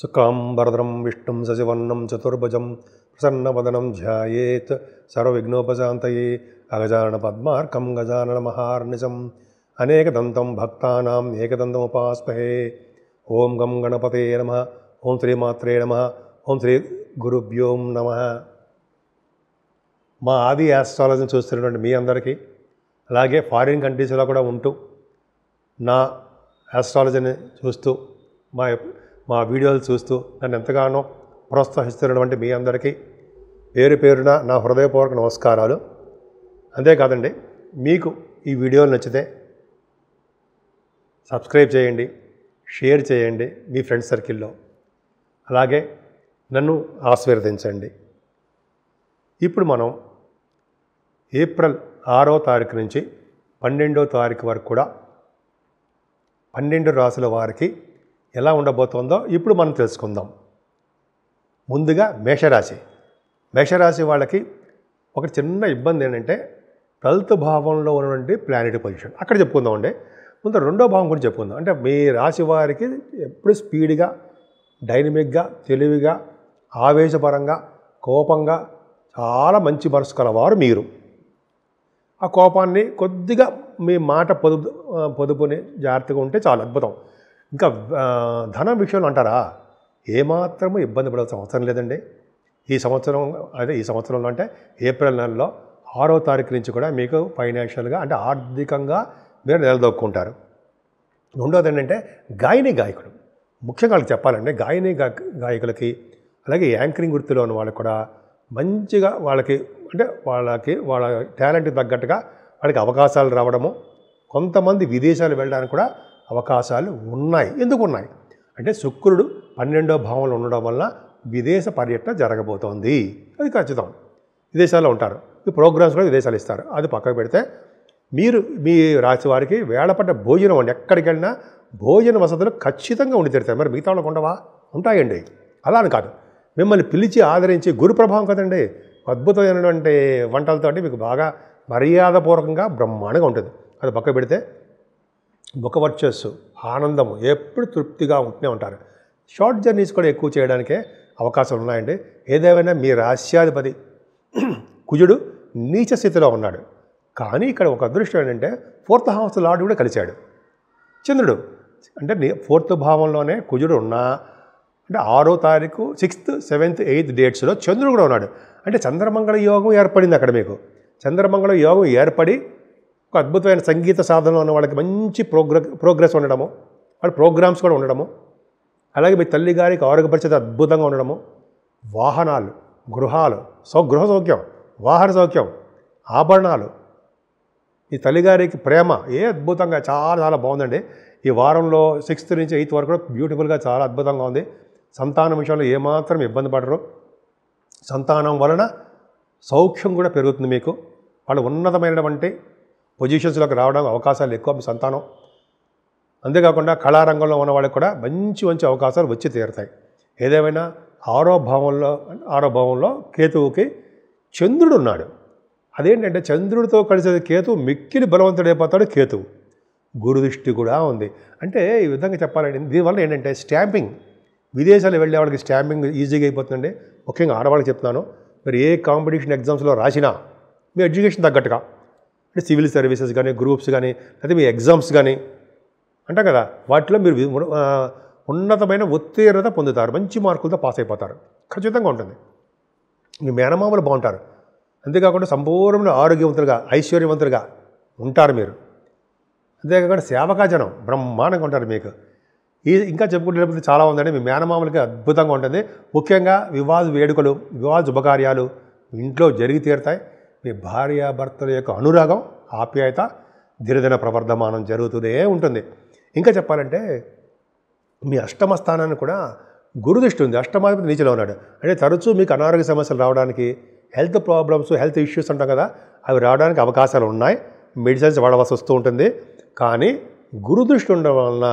शुक्लांबरधरं विष्णुं शशिवर्णं चतुर्भुजं प्रसन्नवदनं ध्यायेत् सर्वविघ्नोपशान्तये अगजाननपद्मार्कं गजाननमहार्निशम् अनेकदन्तं भक्तानाम् एकदन्तमुपास्महे। ओं गं गणपते नमः। ओं श्रीमात्रे नमः। ओं శ్రీ గురుభ్యో నమః। మా ఆది ఆస్ట్రాలజీని చూస్తున్నటువంటి మీ అందరికీ, అలాగే ఫారిన్ కంట్రీస్లో కూడా ఉంటూ నా ఆస్ట్రాలజీని చూస్తూ మా వీడియోలు చూస్తూ నన్ను ఎంతగానో ప్రోత్సహిస్తున్నటువంటి మీ అందరికీ పేరు పేరున నా హృదయపూర్వక నమస్కారాలు. అంతేకాదండి, మీకు ఈ వీడియోలు నచ్చితే సబ్స్క్రైబ్ చేయండి, షేర్ చేయండి మీ ఫ్రెండ్స్ సర్కిల్లో, అలాగే నన్ను ఆశీర్వదించండి. ఇప్పుడు మనం ఏప్రిల్ 6వ తారీఖు నుంచి 12వ తారీఖు వరకు కూడా 12 రాశుల వారికి ఎలా ఉండబోతోందో ఇప్పుడు మనం తెలుసుకుందాం. ముందుగా మేషరాశి వాళ్ళకి ఒక చిన్న ఇబ్బంది ఏంటంటే 12th భావంలో ఉన్నటువంటి ప్లానెట్ పొజిషన్. అక్కడ చెప్పుకుందామండి. ముందు 2వ భావం గురించి చెప్పుకుందాం. అంటే మీ రాశి వారికి ఎప్పుడు స్పీడ్గా, డైనమిక్గా, తెలివిగా, ఆవేశపరంగా, కోపంగా చాలా మంచి మనసు కలవారు మీరు. ఆ కోపాన్ని కొద్దిగా మీ మాట పొదుపుని జాగ్రత్తగా ఉంటే చాలా అద్భుతం. ఇంకా ధనం విషయంలో అంటారా, ఏమాత్రము ఇబ్బంది పడాల్సిన అవసరం లేదండి. ఈ సంవత్సరంలో అంటే ఏప్రిల్ నెలలో 6వ తారీఖు నుంచి కూడా మీకు ఫైనాన్షియల్గా అంటే ఆర్థికంగా మీరు నిలదొక్కుంటారు. రెండోది ఏంటంటే గాయకులు, ముఖ్యంగా వాళ్ళకి చెప్పాలంటే గాయకులకి, అలాగే యాంకరింగ్ వృత్తిలో ఉన్న వాళ్ళకి కూడా మంచిగా వాళ్ళ టాలెంట్కి తగ్గట్టుగా వాళ్ళకి అవకాశాలు రావడము, కొంతమంది విదేశాలు వెళ్ళడానికి కూడా అవకాశాలు ఉన్నాయి. ఎందుకు ఉన్నాయి అంటే శుక్రుడు 12వ భావంలో ఉండడం వల్ల విదేశ పర్యటన జరగబోతోంది. అది ఖచ్చితం. విదేశాల్లో ఉంటారు. ఈ ప్రోగ్రామ్స్ కూడా విదేశాలు ఇస్తారు. అది పక్కకు పెడితే మీరు మీ రాశి వారికి వేళపడ్డ భోజనం అండి, ఎక్కడికి వెళ్ళినా భోజన వసతులు ఖచ్చితంగా ఉండి తీరుతాయి. మరి మిగతా వాళ్ళకు ఉండవా? ఉంటాయండి. అలా అని కాదు, మిమ్మల్ని పిలిచి ఆదరించి గురు ప్రభావం కదండి, అద్భుతమైనటువంటి వంటలతో మీకు బాగా మర్యాదపూర్వకంగా బ్రహ్మాండంగా ఉంటుంది. అది పక్క పెడితే ముఖ వర్చస్సు, ఆనందము ఎప్పుడు తృప్తిగా ఉంటూనే ఉంటారు. షార్ట్ జర్నీస్ కూడా ఎక్కువ చేయడానికే అవకాశాలు ఉన్నాయండి. ఏదేమైనా మీ రాశ్యాధిపతి కుజుడు నీచ స్థితిలో ఉన్నాడు. కానీ ఇక్కడ ఒక అదృష్టం ఏంటంటే 4th హౌస్ లార్డ్ కూడా కలిశాడు. చంద్రుడు అంటే 4th భావంలోనే కుజుడు ఉన్నా, అంటే 6వ తారీఖు 6th, 7th, 8th డేట్స్లో చంద్రుడు కూడా ఉన్నాడు. అంటే చంద్రమంగళ యోగం ఏర్పడింది అక్కడ. మీకు చంద్రమంగళ యోగం ఏర్పడి ఒక అద్భుతమైన సంగీత సాధనలో ఉన్న వాళ్ళకి మంచి ప్రోగ్రెస్ ఉండడము, వాళ్ళ ప్రోగ్రామ్స్ కూడా ఉండడము, అలాగే మీ తల్లి గారికి ఆరోగ్య పరిస్థితి అద్భుతంగా ఉండడము, వాహనాలు, గృహాలు, గృహ సౌఖ్యం, వాహన సౌఖ్యం, ఆభరణాలు, ఈ తల్లిగారికి ప్రేమ అద్భుతంగా చాలా చాలా బాగుందండి. ఈ వారంలో 6th నుంచి 8th వరకు కూడా బ్యూటిఫుల్గా చాలా అద్భుతంగా ఉంది. సంతానం విషయంలో ఏమాత్రం ఇబ్బంది పడరు. సంతానం వలన సౌఖ్యం కూడా పెరుగుతుంది. మీకు వాళ్ళు ఉన్నతమైనటువంటి పొజిషన్స్లోకి రావడానికి అవకాశాలు ఎక్కువ మీ సంతానం. అంతేకాకుండా కళారంగంలో ఉన్న వాళ్ళకి కూడా మంచి మంచి అవకాశాలు వచ్చి తీరుతాయి. ఏదేమైనా 6వ భావంలో కేతువుకి చంద్రుడు ఉన్నాడు. అదేంటంటే చంద్రుడితో కలిసేది కేతువు మిక్కిలి బలవంతుడైపోతాడు. కేతువు గురుదృష్టి కూడా ఉంది. అంటే ఈ విధంగా చెప్పాలంటే దీనివల్ల ఏంటంటే స్టాంపింగ్, విదేశాలు వెళ్ళే వాళ్ళకి స్టాంపింగ్ ఈజీగా అయిపోతుందండి. ముఖ్యంగా ఆడవాళ్ళకి చెప్తున్నాను, మీరు ఏ కాంపిటీషన్ ఎగ్జామ్స్లో రాసినా మీ ఎడ్యుకేషన్ తగ్గట్టుగా, అంటే సివిల్ సర్వీసెస్ కానీ, గ్రూప్స్ కానీ, లేదా మీ ఎగ్జామ్స్ కానీ అంటాం కదా, వాటిలో మీరు ఉన్నతమైన ఉత్తీర్ణత పొందుతారు. మంచి మార్కులతో పాస్ అయిపోతారు. ఖచ్చితంగా ఉంటుంది. మీ మేనమామలు బాగుంటారు. అంతేకాకుండా సంపూర్ణమైన ఆరోగ్యవంతులుగా, ఐశ్వర్యవంతులుగా ఉంటారు మీరు. అంతేకాకుండా సేవకాజనం బ్రహ్మాండంగా ఉంటారు మీకు. ఇంకా చెప్పుకుంటే చాలా ఉందండి. మీ మేనమామలకి అద్భుతంగా ఉంటుంది. ముఖ్యంగా వివాహ వేడుకలు, వివాహ శుభకార్యాలు ఇంట్లో జరిగి తీరుతాయి. మీ భార్యాభర్తల యొక్క అనురాగం, ఆప్యాయత దినదిన ప్రవర్ధమానం జరుగుతూనే ఉంటుంది. ఇంకా చెప్పాలంటే మీ అష్టమ స్థానాన్ని కూడా గురుదృష్టి ఉంది. అష్టమాధిపతి నీచలో ఉన్నాడు. అంటే తరచూ మీకు అనారోగ్య సమస్యలు రావడానికి, హెల్త్ ప్రాబ్లమ్స్, హెల్త్ ఇష్యూస్ అంటాం కదా, అవి రావడానికి అవకాశాలు ఉన్నాయి. మెడిసిన్స్ వాడవలసి వస్తూ ఉంటుంది. కానీ గురుదృష్టి ఉండడం వలన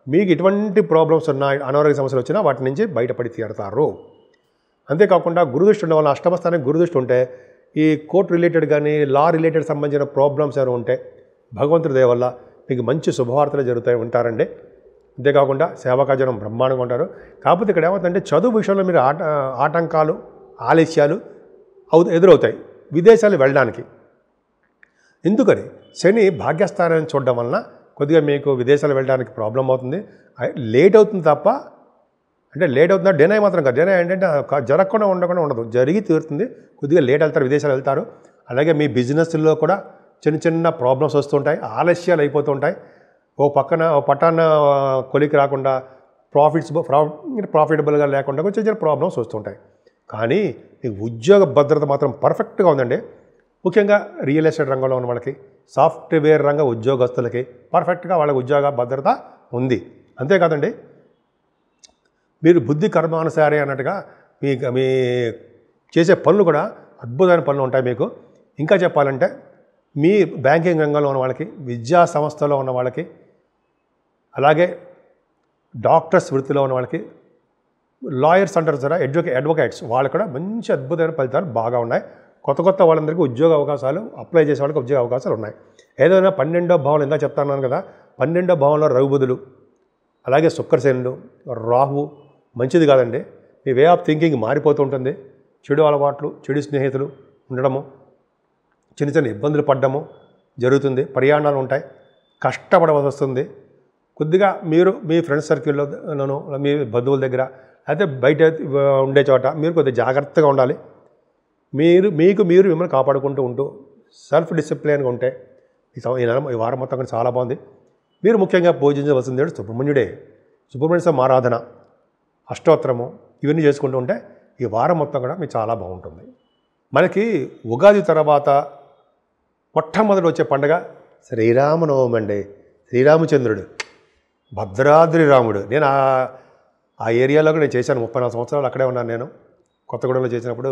మీకు ఎటువంటి ప్రాబ్లమ్స్ ఉన్నాయి, అనారోగ్య సమస్యలు వచ్చినా వాటి నుంచి బయటపడి తీరుతారు. అంతేకాకుండా గురుదృష్టి ఉండడం వల్ల, అష్టమ స్థానానికి గురుదృష్టి ఉంటే ఈ కోర్ట్ రిలేటెడ్ కానీ, లా రిలేటెడ్ సంబంధించిన ప్రాబ్లమ్స్ ఏమైనా ఉంటే భగవంతుడి దయ వల్ల మీకు మంచి శుభవార్తలు జరుగుతాయి ఉంటారండి. అంతేకాకుండా సేవకాజనం బ్రహ్మాండంగా ఉంటారు. కాకపోతే ఇక్కడ ఏమవుతుందంటే చదువు విషయంలో మీరు ఆటంకాలు ఆలస్యాలు ఎదురవుతాయి విదేశాలు వెళ్ళడానికి. ఎందుకని శని భాగ్యస్థానాన్ని చూడడం వలన కొద్దిగా మీకు విదేశాలు వెళ్ళడానికి ప్రాబ్లం అవుతుంది. లేట్ అవుతుంది తప్ప, అంటే లేట్ అవుతుందా డినై మాత్రం కాదు. డినై ఏంటంటే జరగకుండా ఉండదు, జరిగి తీరుతుంది. కొద్దిగా లేట్ వెళ్తారు, విదేశాలు వెళ్తారు. అలాగే మీ బిజినెస్లో కూడా చిన్న చిన్న ప్రాబ్లమ్స్ వస్తుంటాయి, ఆలస్యాలు అయిపోతూ ఉంటాయి. ఓ పట్టాన కొలికి రాకుండా ప్రాఫిటబుల్గా లేకుండా కొంచెం చిన్న ప్రాబ్లమ్స్ వస్తుంటాయి. కానీ మీకు ఉద్యోగ భద్రత మాత్రం పర్ఫెక్ట్గా ఉందండి. ముఖ్యంగా రియల్ ఎస్టేట్ రంగంలో ఉన్న వాళ్ళకి, సాఫ్ట్వేర్ రంగ ఉద్యోగస్తులకి పర్ఫెక్ట్గా వాళ్ళకి ఉద్యోగ భద్రత ఉంది. అంతేకాదండి, మీరు బుద్ధి కర్మానుసారి అన్నట్టుగా మీ చేసే పనులు కూడా అద్భుతమైన పనులు ఉంటాయి మీకు. ఇంకా చెప్పాలంటే మీ బ్యాంకింగ్ రంగంలో ఉన్న వాళ్ళకి, విద్యా సంస్థలో ఉన్న వాళ్ళకి, అలాగే డాక్టర్స్ వృత్తిలో ఉన్న వాళ్ళకి, లాయర్స్ అంటారు సరే, అడ్వకేట్స్ వాళ్ళకి కూడా మంచి అద్భుతమైన ఫలితాలు బాగా ఉన్నాయి. కొత్త వాళ్ళందరికీ ఉద్యోగ అవకాశాలు, అప్లై చేసే వాళ్ళకి ఉద్యోగ అవకాశాలు ఉన్నాయి. ఏదైనా 12వ భావం ఇందా చెప్తాను కదా, 12వ భావంలో రవి బుధులు, అలాగే శుక్రశనులు, రాహు మంచిది కాదండి. మీ వే ఆఫ్ థింకింగ్ మారిపోతూ ఉంటుంది. చెడు అలవాట్లు, చెడు స్నేహితులు ఉండడము, చిన్న చిన్న ఇబ్బందులు పడ్డము జరుగుతుంది. ప్రయాణాలు ఉంటాయి, కష్టపడవలసి వస్తుంది. కొద్దిగా మీరు మీ ఫ్రెండ్స్ సర్కిల్లోనూ, మీ బంధువుల దగ్గర, అయితే బయట ఉండే చోట మీరు కొద్దిగా జాగ్రత్తగా ఉండాలి. మీకు మిమ్మల్ని కాపాడుకుంటూ ఉంటూ సెల్ఫ్ డిసిప్లిన్గా ఉంటే ఈ వారం మొత్తం కూడా చాలా బాగుంది. మీరు ముఖ్యంగా పూజించవలసిన దేవుడు సుబ్రహ్మణ్యుడే. సుబ్రహ్మణ్య స్వామి ఆరాధన, అష్టోత్తరము ఇవన్నీ చేసుకుంటూ ఉంటే ఈ వారం మొత్తం కూడా మీకు చాలా బాగుంటుంది. మనకి ఉగాది తర్వాత మొట్టమొదటి వచ్చే పండుగ శ్రీరామనవమి అండి. శ్రీరామచంద్రుడు, భద్రాద్రి రాముడు. నేను ఆ ఏరియాలో కూడా నేను చేశాను. 34 సంవత్సరాలు అక్కడే ఉన్నాను నేను. కొత్తగూడెంలో చేసినప్పుడు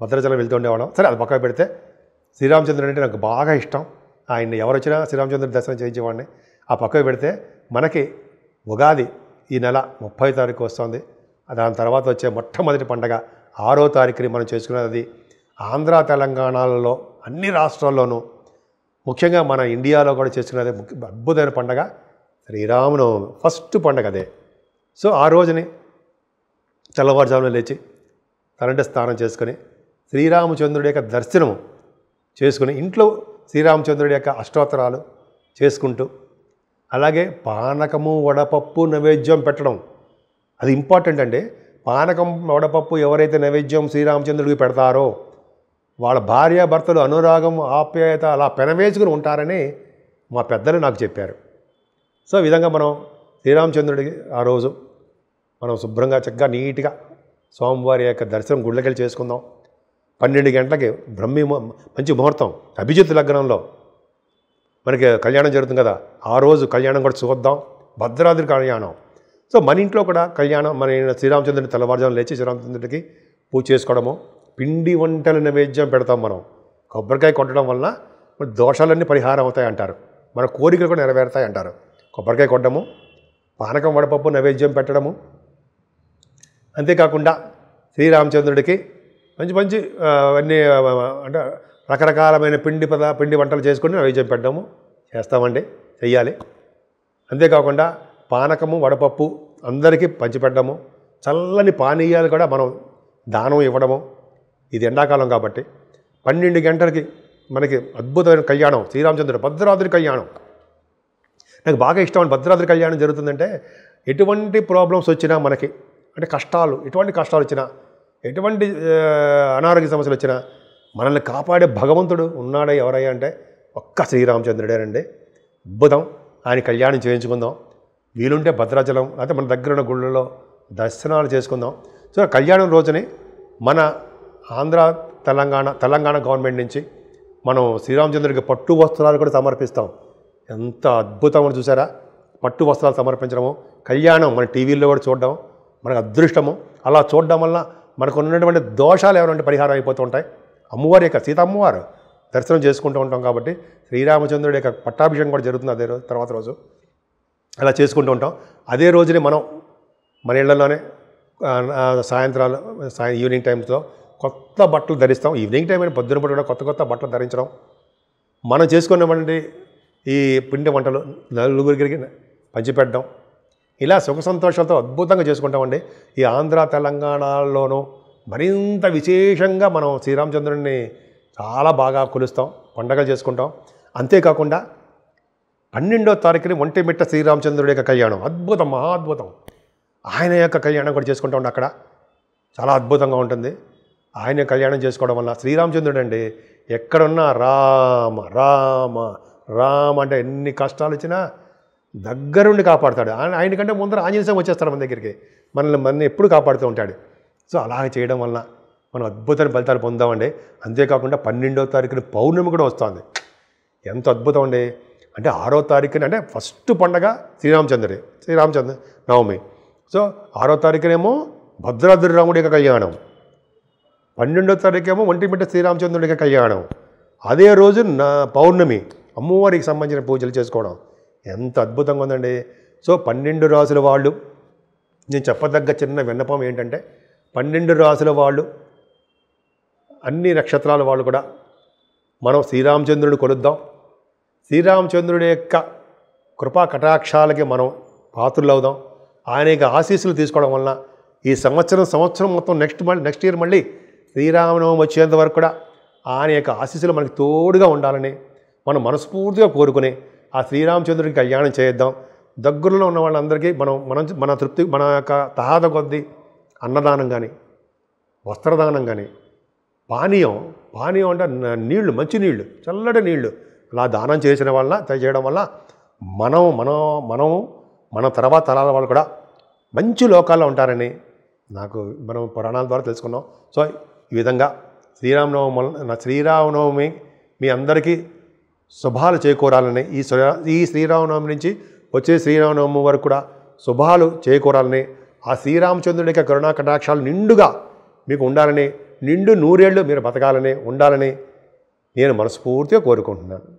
భద్రాచలం వెళ్తూ ఉండేవాళ్ళం. సరే, అది పక్కన పెడితే శ్రీరామచంద్రుడు అంటే నాకు బాగా ఇష్టం. ఆయన్ని ఎవరు వచ్చినా శ్రీరామచంద్రుడి దర్శనం చేయించేవాడిని. ఆ పక్కకు పెడితే మనకి ఉగాది ఈ నెల 30వ తారీఖు వస్తుంది. దాని తర్వాత వచ్చే మొట్టమొదటి పండగ 6వ తారీఖుని మనం చేసుకునేది ఆంధ్ర తెలంగాణలలో అన్ని రాష్ట్రాల్లోనూ, ముఖ్యంగా మన ఇండియాలో కూడా చేసుకునేది అద్భుతమైన పండగ శ్రీరామనవమి. ఫస్ట్ పండగ అదే. సో ఆ రోజుని తెల్లవారుజామున లేచి తలంటే స్నానం చేసుకొని శ్రీరామచంద్రుడి యొక్క దర్శనము చేసుకుని ఇంట్లో శ్రీరామచంద్రుడి యొక్క అష్టోత్తరాలు చేసుకుంటూ, అలాగే పానకము వడపప్పు నైవేద్యం పెట్టడం అది ఇంపార్టెంట్ అండి. పానకం వడపప్పు ఎవరైతే నైవేద్యం శ్రీరామచంద్రుడికి పెడతారో వాళ్ళ భార్యాభర్తలు అనురాగం ఆప్యాయత అలా పెనవేసుకుని ఉంటారని మా పెద్దలు నాకు చెప్పారు. సో ఈ విధంగా మనం శ్రీరామచంద్రుడికి ఆ రోజు మనం శుభ్రంగా చక్కగా నీట్గా స్వామివారి యొక్క దర్శనం గుళ్ళకెళ్ళి చేసుకుందాం. 12 గంటలకి మంచి ముహూర్తం, అభిజిత్ లగ్నంలో మనకి కళ్యాణం జరుగుతుంది కదా, ఆ రోజు కళ్యాణం కూడా చూద్దాం. భద్రాద్రి కళ్యాణం. సో మన ఇంట్లో కూడా కళ్యాణం, మన శ్రీరామచంద్రుడిని తెల్లవారుజామున లేచి శ్రీరామచంద్రుడికి పూజ చేసుకోవడము, పిండి వంటల నైవేద్యం పెడతాం మనం. కొబ్బరికాయ కొట్టడం వలన మన దోషాలన్నీ పరిహారం అవుతాయి అంటారు, మన కోరికలు కూడా నెరవేరుతాయి అంటారు. కొబ్బరికాయ కొట్టడము, పానకం వడపప్పు నైవేద్యం పెట్టడము, అంతేకాకుండా శ్రీరామచంద్రుడికి మంచి అన్నీ అంటే రకరకాలమైన పిండి వంటలు చేసుకుని నైవేద్యం పెట్టడము చేస్తామండి, చెయ్యాలి. అంతేకాకుండా పానకము వడపప్పు అందరికీ పంచిపెట్టడము, చల్లని పానీయాలు కూడా మనం దానం ఇవ్వడము. ఇది ఎండాకాలం కాబట్టి 12 గంటలకి మనకి అద్భుతమైన కళ్యాణం శ్రీరామచంద్రుడు భద్రాద్రి కళ్యాణం. నాకు బాగా ఇష్టం. భద్రాద్రి కళ్యాణం జరుగుతుందంటే ఎటువంటి ప్రాబ్లమ్స్ వచ్చినా మనకి, అంటే కష్టాలు, ఎటువంటి కష్టాలు వచ్చినా, ఎటువంటి అనారోగ్య సమస్యలు వచ్చినా మనల్ని కాపాడే భగవంతుడు ఉన్నాడే ఎవరయ్యా అంటే ఒక్క శ్రీరామచంద్రుడేనండి. అద్భుతం. ఆయన కళ్యాణం చేయించుకుందాం. వీలుంటే భద్రాచలం లేకపోతే మన దగ్గర ఉన్న గుళ్ళలో దర్శనాలు చేసుకుందాం. సో కళ్యాణం రోజుని మన ఆంధ్ర తెలంగాణ గవర్నమెంట్ నుంచి మనం శ్రీరామచంద్రుడికి పట్టు వస్త్రాలు కూడా సమర్పిస్తాం. ఎంత అద్భుతం చూసారా, పట్టు వస్త్రాలు సమర్పించడము, కళ్యాణం మన టీవీల్లో కూడా చూడడం మనకు అదృష్టము. అలా చూడడం వల్ల మనకు ఉన్నటువంటి దోషాలు ఏమైనా పరిహారం అయిపోతూ ఉంటాయి. అమ్మవారి యొక్క సీతమ్మవారు దర్శనం చేసుకుంటూ ఉంటాం కాబట్టి శ్రీరామచంద్రుడి యొక్క పట్టాభిషేకం కూడా జరుగుతుంది అదే రోజు, తర్వాత రోజు అలా చేసుకుంటూ ఉంటాం. అదే రోజుని మనం మన ఇళ్లలోనే సాయంత్రాలు ఈవినింగ్ టైమ్స్లో కొత్త బట్టలు ధరిస్తాం. ఈవినింగ్ టైం అయినా పొద్దున పూట కూడా కొత్త బట్టలు ధరించడం, మనం చేసుకున్నటువంటి ఈ పిండి వంటలు నలుగురికి పంచిపెట్టడం, ఇలా సుఖ సంతోషాలతో అద్భుతంగా చేసుకుంటామండి. ఈ ఆంధ్ర తెలంగాణలోనూ మరింత విశేషంగా మనం శ్రీరామచంద్రుడిని చాలా బాగా కొలుస్తాం, పండగలు చేసుకుంటాం. అంతేకాకుండా 12వ తారీఖుని ఒంటిమిట్ట శ్రీరామచంద్రుడి యొక్క కళ్యాణం అద్భుతం, మహా అద్భుతం. ఆయన యొక్క కళ్యాణం కూడా చేసుకుంటూ ఉంటాం. అక్కడ చాలా అద్భుతంగా ఉంటుంది. ఆయన కళ్యాణం చేసుకోవడం వల్ల శ్రీరామచంద్రుడు అండి ఎక్కడున్నా రామ రామ రామ అంటే ఎన్ని కష్టాలు వచ్చినా దగ్గరుండి కాపాడుతాడు. ఆయనకంటే ముందర ఆంజనేయ స్వామి వచ్చేస్తాడు మన దగ్గరికి, మనల్ని ఎప్పుడు కాపాడుతూ ఉంటాడు. సో అలాగ చేయడం వల్ల మనం అద్భుతమైన ఫలితాలు పొందామండి. అంతేకాకుండా 12వ తారీఖున పౌర్ణమి కూడా వస్తుంది. ఎంత అద్భుతం అండి. అంటే 6వ తారీఖున అంటే ఫస్ట్ పండగ శ్రీరామచంద్ర నవమి. సో 6వ తారీఖునేమో భద్రాద్రి రాముడి యొక్క కళ్యాణం, 12వ తారీఖేమో ఒంటిమిట్ట శ్రీరామచంద్రుడి యొక్క కళ్యాణం. అదే రోజు పౌర్ణమి అమ్మవారికి సంబంధించిన పూజలు చేసుకోవడం ఎంత అద్భుతంగా ఉందండి. సో 12 రాసుల వాళ్ళు, నేను చెప్పదగ్గ చిన్న విన్నపం ఏంటంటే 12 రాసుల వాళ్ళు, అన్ని నక్షత్రాల వాళ్ళు కూడా మనం శ్రీరామచంద్రుడిని కొలుద్దాం. శ్రీరామచంద్రుడి యొక్క కృపా కటాక్షాలకి మనం పాత్రులవుదాం. ఆయన యొక్క ఆశీస్సులు తీసుకోవడం వలన ఈ సంవత్సరం మొత్తం నెక్స్ట్ ఇయర్ మళ్ళీ శ్రీరామనవమి వచ్చేంత వరకు కూడా ఆయన యొక్క ఆశీస్సులు మనకి తోడుగా ఉండాలని మనం మనస్ఫూర్తిగా కోరుకుని ఆ శ్రీరామచంద్రుడికి కళ్యాణం చేద్దాం. దగ్గరలో ఉన్న వాళ్ళందరికీ మన తృప్తి, మన యొక్క తహాద కొద్దీ అన్నదానం కానీ, వస్త్రదానం కానీ, పానీయం అంటే నీళ్లు, మంచి నీళ్లు, చల్లటి నీళ్లు అలా దానం చేయడం వల్ల మన తర్వాత తరాల వాళ్ళు కూడా మంచి లోకాల్లో ఉంటారని మనం పురాణాల ద్వారా తెలుసుకున్నాం. సో ఈ విధంగా శ్రీరామనవమి మీ అందరికీ శుభాలు చేకూరాలని, ఈ శ్రీరామనవమి నుంచి వచ్చే శ్రీరామనవమి వరకు కూడా శుభాలు చేకూరాలని, ఆ శ్రీరామచంద్రుడి యొక్క కరుణా కటాక్షాలు నిండుగా మీకు ఉండాలని, నిండు 100 ఏళ్ళు మీరు బతకాలని ఉండాలని నేను మనస్ఫూర్తిగా కోరుకుంటున్నాను.